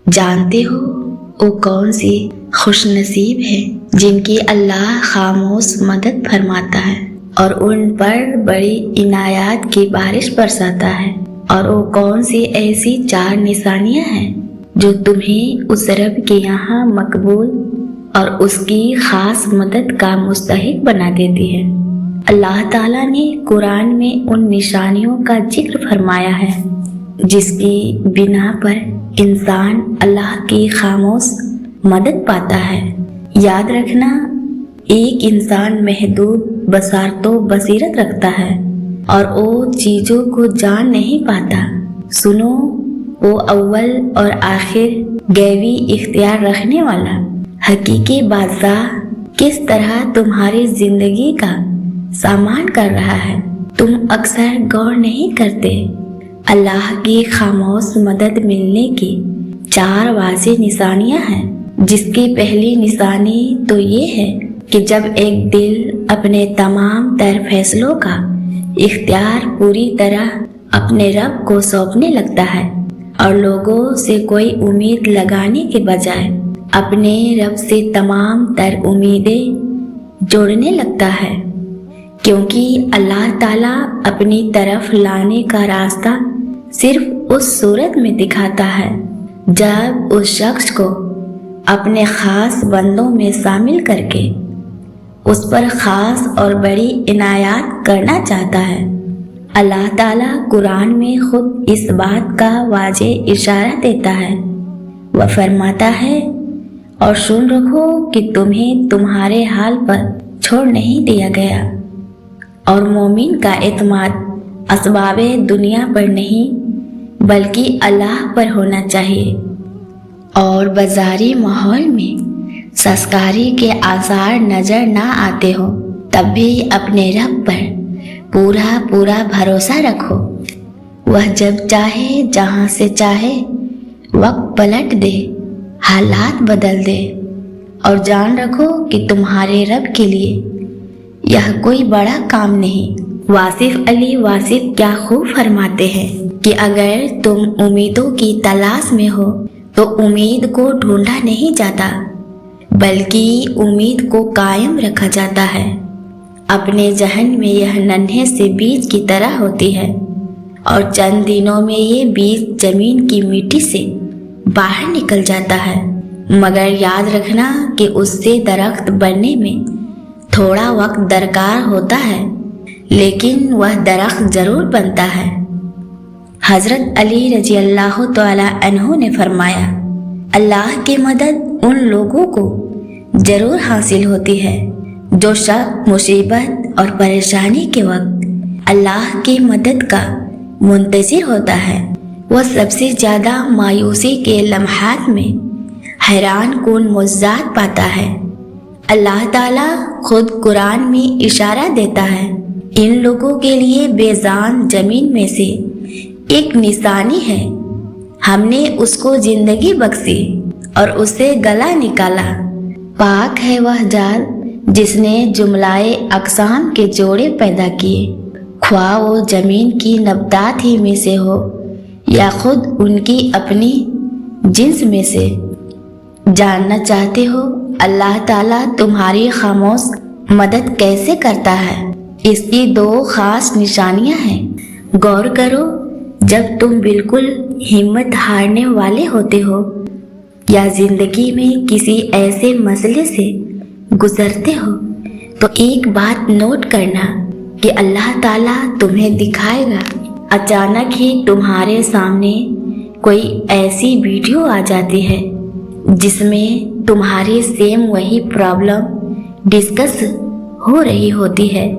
جانتے ہو وہ کون سی خوش نصیب ہے جن کی اللہ خاموش مدد فرماتا ہے اور ان پر بڑی عنایات کی بارش برساتا ہے؟ اور وہ کون سی ایسی 4 نشانیاں ہیں جو تمہیں اس رب کے یہاں مقبول اور اس کی خاص مدد کا مستحق بنا دیتی ہے؟ اللہ تعالیٰ نے قرآن میں ان نشانیوں کا ذکر فرمایا ہے جس کی بنا پر انسان اللہ کی خاموش مدد پاتا ہے۔ یاد رکھنا، ایک انسان محدود بصارت و بصیرت رکھتا ہے اور وہ چیزوں کو جان نہیں پاتا۔ سنو، وہ اول اور آخر غیبی اختیار رکھنے والا حقیقی بادشاہ کس طرح تمہاری زندگی کا سامان کر رہا ہے، تم اکثر غور نہیں کرتے۔ اللہ کی خاموش مدد ملنے کی 4 واضح نشانیاں ہیں، جس کی پہلی نشانی تو یہ ہے کہ جب ایک دل اپنے تمام تر فیصلوں کا اختیار پوری طرح اپنے رب کو سونپنے لگتا ہے اور لوگوں سے کوئی امید لگانے کے بجائے اپنے رب سے تمام تر امیدیں جوڑنے لگتا ہے، کیونکہ اللہ تعالیٰ اپنی طرف لانے کا راستہ صرف اس صورت میں دکھاتا ہے جب اس شخص کو اپنے خاص بندوں میں شامل کر کے اس پر خاص اور بڑی عنایات کرنا چاہتا ہے۔ اللہ تعالیٰ قرآن میں خود اس بات کا واضح اشارہ دیتا ہے، وہ فرماتا ہے، اور سن رکھو کہ تمہیں تمہارے حال پر چھوڑ نہیں دیا گیا، اور مومن کا اعتماد اسباب دنیا پر نہیں بلکہ اللہ پر ہونا چاہیے، اور بازاری ماحول میں سستکاری کے آثار نظر نہ آتے ہو تب بھی اپنے رب پر پورا بھروسہ رکھو۔ وہ جب چاہے جہاں سے چاہے وقت پلٹ دے، حالات بدل دے، اور جان رکھو کہ تمہارے رب کے لیے یہ کوئی بڑا کام نہیں۔ واصف علی واصف کیا خوب فرماتے ہیں کہ اگر تم امیدوں کی تلاش میں ہو تو امید کو ڈھونڈا نہیں جاتا بلکہ امید کو قائم رکھا جاتا ہے۔ اپنے ذہن میں یہ ننھے سے بیج کی طرح ہوتی ہے اور چند دنوں میں یہ بیج زمین کی مٹی سے باہر نکل جاتا ہے، مگر یاد رکھنا کہ اس سے درخت بننے میں تھوڑا وقت درکار ہوتا ہے، لیکن وہ درخت ضرور بنتا ہے۔ حضرت علی رضی اللہ تعالی عنہ نے فرمایا، اللہ کی مدد ان لوگوں کو ضرور حاصل ہوتی ہے جو شخص مصیبت اور پریشانی کے وقت اللہ کی مدد کا منتظر ہوتا ہے۔ وہ سب سے زیادہ مایوسی کے لمحات میں حیران کن معجزات پاتا ہے۔ اللہ تعالیٰ خود قرآن میں اشارہ دیتا ہے، ان لوگوں کے لیے بے جان زمین میں سے ایک نشانی ہے، ہم نے اس کو زندگی بخشی اور اسے گلا نکالا۔ پاک ہے وہ ذات جس نے جملائے اقسام کے جوڑے پیدا کیے، خواہ وہ زمین کی نباتات ہی میں سے ہو یا خود ان کی اپنی جنس میں سے۔ جاننا چاہتے ہو اللہ تعالیٰ تمہاری خاموش مدد کیسے کرتا ہے؟ اس کی 2 خاص نشانیاں ہیں، غور کرو۔ جب تم بالکل ہمت ہارنے والے ہوتے ہو یا زندگی میں کسی ایسے مسئلے سے گزرتے ہو تو ایک بات نوٹ کرنا کہ اللہ تعالیٰ تمہیں دکھائے گا۔ اچانک ہی تمہارے سامنے کوئی ایسی ویڈیو آ جاتی ہے جس میں تمہاری سیم وہی پرابلم ڈسکس ہو رہی ہوتی ہے۔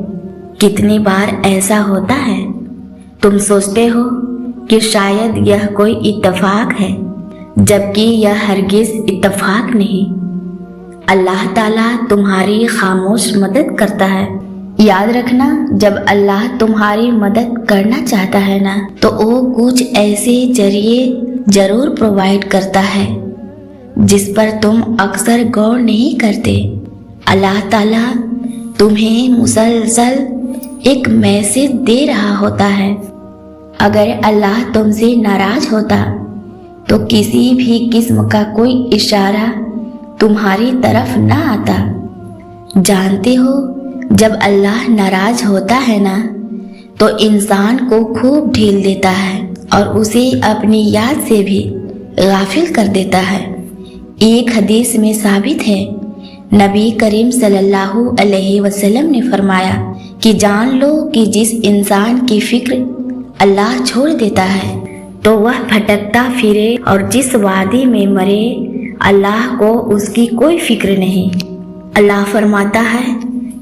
کتنی بار ایسا ہوتا ہے تم سوچتے ہو کہ شاید یہ کوئی اتفاق ہے، جبکہ یہ ہرگز اتفاق نہیں۔ اللہ تعالیٰ تمہاری خاموش مدد کرتا ہے۔ یاد رکھنا، جب اللہ تمہاری مدد کرنا چاہتا ہے نا تو وہ کچھ ایسے ذریعے ضرور پرووائڈ کرتا ہے جس پر تم اکثر غور نہیں کرتے۔ اللہ تعالیٰ تمہیں مسلسل ایک میسج دے رہا ہوتا ہے۔ اگر اللہ تم سے ناراض ہوتا تو کسی بھی قسم کا کوئی اشارہ تمہاری طرف نہ آتا۔ جانتے ہو جب اللہ ناراض ہوتا ہے نا تو انسان کو خوب ڈھیل دیتا ہے اور اسے اپنی یاد سے بھی غافل کر دیتا ہے۔ ایک حدیث میں ثابت ہے، نبی کریم صلی اللہ علیہ وسلم نے فرمایا کہ جان لو کہ جس انسان کی فکر اللہ چھوڑ دیتا ہے تو وہ بھٹکتا پھرے، اور جس وادی میں مرے اللہ کو اس کی کوئی فکر نہیں۔ اللہ فرماتا ہے،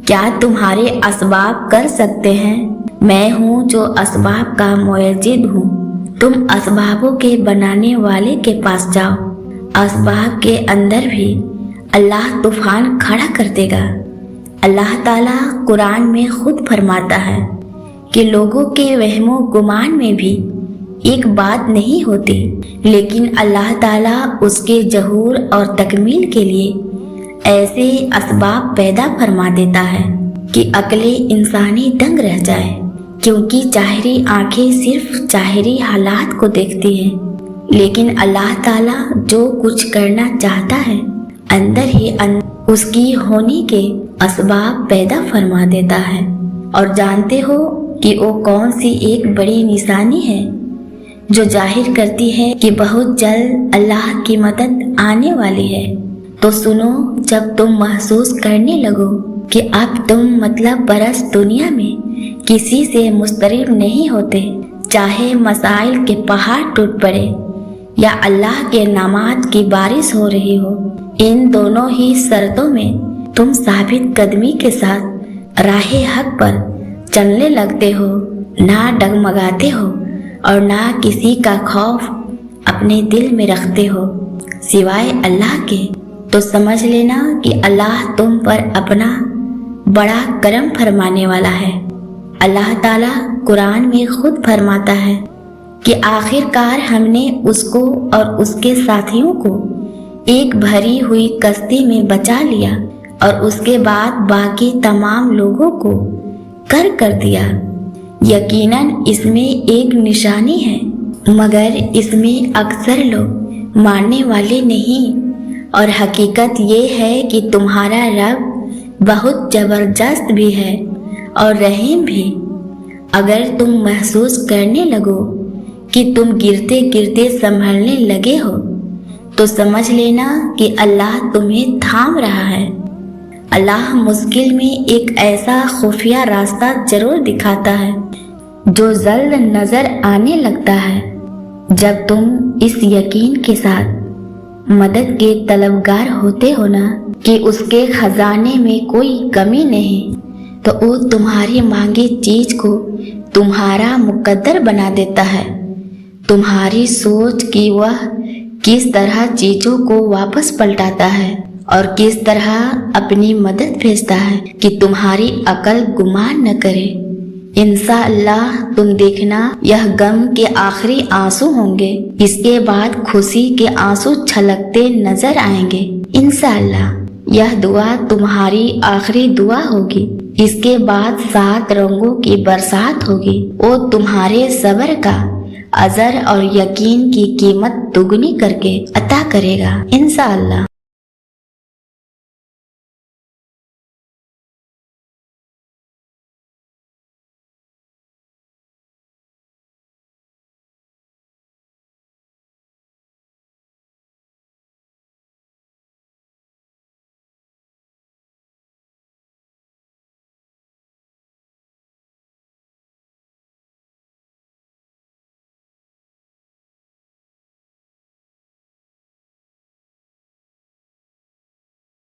کیا تمہارے اسباب کر سکتے ہیں؟ میں ہوں جو اسباب کا موجد ہوں، تم اسبابوں کے بنانے والے کے پاس جاؤ۔ اسباب کے اندر بھی اللہ طوفان کھڑا کر دے گا۔ اللہ تعالیٰ قرآن میں خود فرماتا ہے کہ لوگوں کے وہم و گمان میں بھی ایک بات نہیں ہوتی، لیکن اللہ تعالیٰ اس کے ظہور اور تکمیل کے لیے ایسے اسباب پیدا فرما دیتا ہے کہ عقل انسانی دنگ رہ جائے، کیونکہ ظاہری آنکھیں صرف ظاہری حالات کو دیکھتی ہیں، لیکن اللہ تعالیٰ جو کچھ کرنا چاہتا ہے اندر ہی اس کی ہونے کے اسباب پیدا فرما دیتا ہے۔ اور جانتے ہو کہ وہ کون سی ایک بڑی نشانی ہے جو ظاہر کرتی ہے کہ بہت جلد اللہ کی مدد آنے والی ہے؟ تو سنو، جب تم محسوس کرنے لگو کہ اب تم مطلب برس دنیا میں کسی سے مضطرب نہیں ہوتے، چاہے مسائل کے پہاڑ ٹوٹ پڑے یا اللہ کے انعامات کی بارش ہو رہی ہو، ان دونوں ہی شرطوں میں تم ثابت قدمی کے ساتھ راہ حق پر چلنے لگتے ہو، نہ ڈگمگاتے ہو اور نہ کسی کا خوف اپنے دل میں رکھتے ہو سوائے اللہ کے، تو سمجھ لینا کہ اللہ تم پر اپنا بڑا کرم فرمانے والا ہے۔ اللہ تعالیٰ قرآن میں خود فرماتا ہے کہ آخر کار ہم نے اس کو اور اس کے ساتھیوں کو ایک بھری ہوئی کشتی میں بچا لیا اور اس کے بعد باقی تمام لوگوں کو کر دیا۔ یقیناً اس میں ایک نشانی ہے، مگر اس میں اکثر لوگ ماننے والے نہیں، اور حقیقت یہ ہے کہ تمہارا رب بہت زبردست بھی ہے اور رحیم بھی۔ اگر تم محسوس کرنے لگو کہ تم گرتے گرتے سنبھلنے لگے ہو تو سمجھ لینا کہ اللہ تمہیں تھام رہا ہے۔ اللہ مشکل میں ایک ایسا خفیہ راستہ ضرور دکھاتا ہے جو جلد نظر آنے لگتا ہے۔ جب تم اس یقین کے ساتھ مدد کے طلبگار ہوتے ہو نا کہ اس کے خزانے میں کوئی کمی نہیں، تو وہ تمہاری مانگی چیز کو تمہارا مقدر بنا دیتا ہے۔ تمہاری سوچ کہ وہ کس طرح چیزوں کو واپس پلٹاتا ہے اور کس طرح اپنی مدد بھیجتا ہے کہ تمہاری عقل گمان نہ کرے۔ انشاءاللہ تم دیکھنا یہ غم کے آخری آنسو ہوں گے، اس کے بعد خوشی کے آنسو چھلکتے نظر آئیں گے۔ انشاءاللہ یہ دعا تمہاری آخری دعا ہوگی، اس کے بعد 7 رنگوں کی برسات ہوگی۔ وہ تمہارے صبر کا اجر اور یقین کی قیمت دگنی کر کے عطا کرے گا انشاءاللہ۔